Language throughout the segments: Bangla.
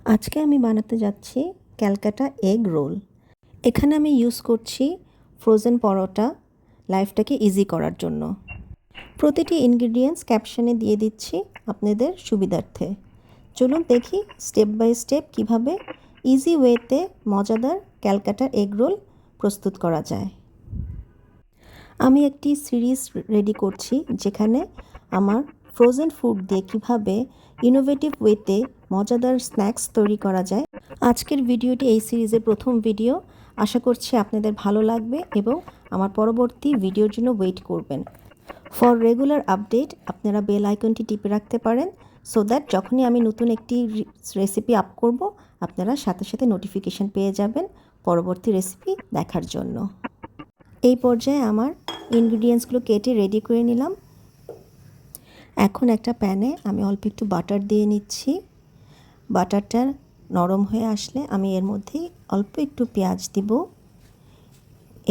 আজকে আমি বানাতে যাচ্ছি ক্যালকাটা এগ রোল। এখানে আমি ইউজ করছি ফ্রোজেন পরোটা লাইফটাকে ইজি করার জন্য। প্রতিটি ইনগ্রিডিয়েন্টস ক্যাপশনে দিয়ে দিচ্ছি আপনাদের সুবিধার্থে। চলুন দেখি স্টেপ বাই স্টেপ কিভাবে ইজি ওয়েতে মজাদার ক্যালকাটা এগ রোল প্রস্তুত করা যায়। আমি একটি সিরিজ রেডি করছি যেখানে আমার ফ্রোজেন ফুড দিয়ে কীভাবে ইনোভেটিভ ওয়েতে মজাদার স্ন্যাক্স তৈরি করা যায়। আজকের ভিডিওটি এই সিরিজের প্রথম ভিডিও। আশা করছি আপনাদের ভালো লাগবে এবং আমার পরবর্তী ভিডিওর জন্য ওয়েট করবেন। ফর রেগুলার আপডেট আপনারা বেল আইকনটি টিপে রাখতে পারেন, সো দ্যাট যখনই আমি নতুন একটি রেসিপি আপ করব আপনারা সাথে সাথে নোটিফিকেশান পেয়ে যাবেন পরবর্তী রেসিপি দেখার জন্য। এই পর্যায়ে আমার ইনগ্রিডিয়েন্টসগুলো কেটে রেডি করে নিলাম। এখন একটা প্যানে আমি অল্প একটু বাটার দিয়ে নিচ্ছি। বাটারটা নরম হয়ে আসলে আমি এর মধ্যে অল্প একটু পেঁয়াজ দিব।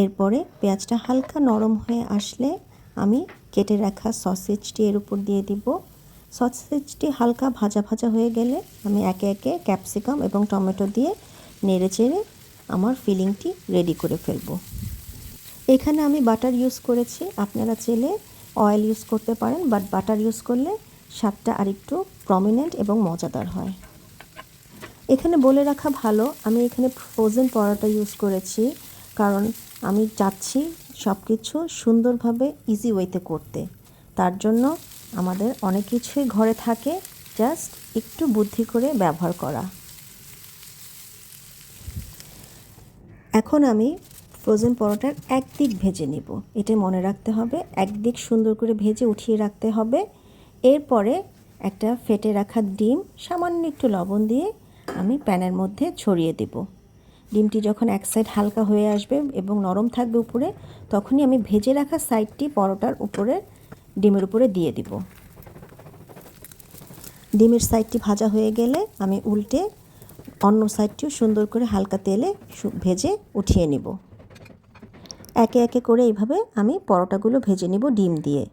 এরপরে পেঁয়াজটা হালকা নরম হয়ে আসলে আমি কেটে রাখা সসেজটি এর উপর দিয়ে দিব। সসেজটি হালকা ভাজা ভাজা হয়ে গেলে আমি একে একে ক্যাপসিকাম এবং টমেটো দিয়ে নেড়ে চেড়ে আমার ফিলিংটি রেডি করে ফেলবো। এখানে আমি বাটার ইউজ করেছি, আপনারা চাইলে অয়েল ইউজ করতে পারেন, বাট বাটার ইউজ করলে স্বাদটা আরেকটু প্রমিনেন্ট এবং মজাদার হয়। এখানে বলে রাখা ভালো, আমি এখানে ফ্রোজেন পরোটা ইউজ করেছি কারণ আমি চাচ্ছি সব কিছু সুন্দরভাবে ইজি ওয়েতে করতে। তার জন্য আমাদের অনেক কিছুই ঘরে থাকে, জাস্ট একটু বুদ্ধি করে ব্যবহার করা। এখন আমি ফ্রোজেন পরোটার একদিক ভেজে নিব, এটা মনে রাখতে হবে। একদিক সুন্দর করে ভেজে উঠিয়ে রাখতে হবে। এরপরে একটা ফেটে রাখা ডিম সামান্য একটু লবণ দিয়ে আমি প্যানের মধ্যে ছড়িয়ে দেব। ডিমটি যখন এক সাইড হালকা হয়ে আসবে এবং নরম থাকবে উপরে, তখনই আমি ভেজে রাখা সাইডটি পরোটার উপরে ডিমের উপরে দিয়ে দিব। ডিমের সাইডটি ভাজা হয়ে গেলে আমি উল্টে অন্য সাইডটিও সুন্দর করে হালকা তেলে ভেজে উঠিয়ে নিব। একে একে করে এইভাবে আমি পরোটাগুলো ভেজে নিব ডিম দিয়ে।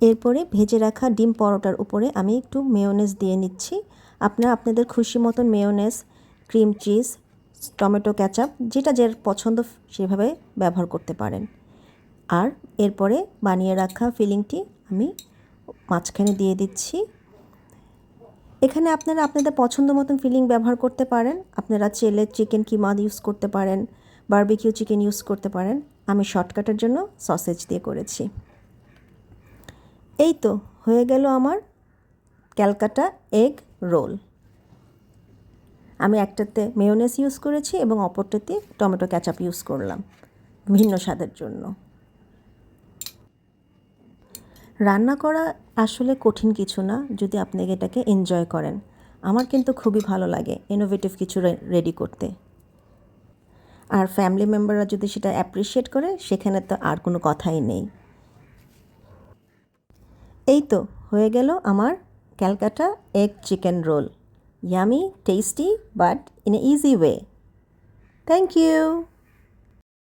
এরপরে ভেজে রাখা ডিম পরোটার উপরে আমি একটু মেয়োনেজ দিয়ে নিচ্ছি। আপনারা আপনাদের খুশি মতন mayonnaise, cream cheese, tomato ketchup যেটা যার পছন্দ সেভাবে ব্যবহার করতে পারেন। আর এরপরে বানিয়ে রাখা ফিলিংটি আমি মাঝখানে দিয়ে দিচ্ছি। এখানে আপনারা আপনাদের পছন্দ মতন ফিলিং ব্যবহার করতে পারেন। আপনারা চাইলে চিকেন কিমা ইউজ করতে পারেন, বারবিকিউ চিকেন ইউজ করতে পারেন। আমি শর্টকাটের জন্য সসেজ দিয়ে করেছি। এই তো হয়ে গেল আমার ক্যালকাটা এগ রোল। আমি একটাতে মেয়োনেজ ইউজ করেছি এবং অপরটাতে টমেটো কেচাপ ইউজ করলাম ভিন্ন স্বাদের জন্য। রান্না করা আসলে কঠিন কিছু না যদি আপনি এটাকে এনজয় করেন। আমার কিন্তু খুবই ভালো লাগে ইনোভেটিভ কিছু রেডি করতে। আর ফ্যামিলি মেম্বাররা যদি সেটা অ্যাপ্রিসিয়েট করে সেখানে তো আর কোনো কথাই নেই। এই তো হয়ে গেল আমার Calcutta egg chicken roll. Yummy, tasty, but in a easy way. Thank you.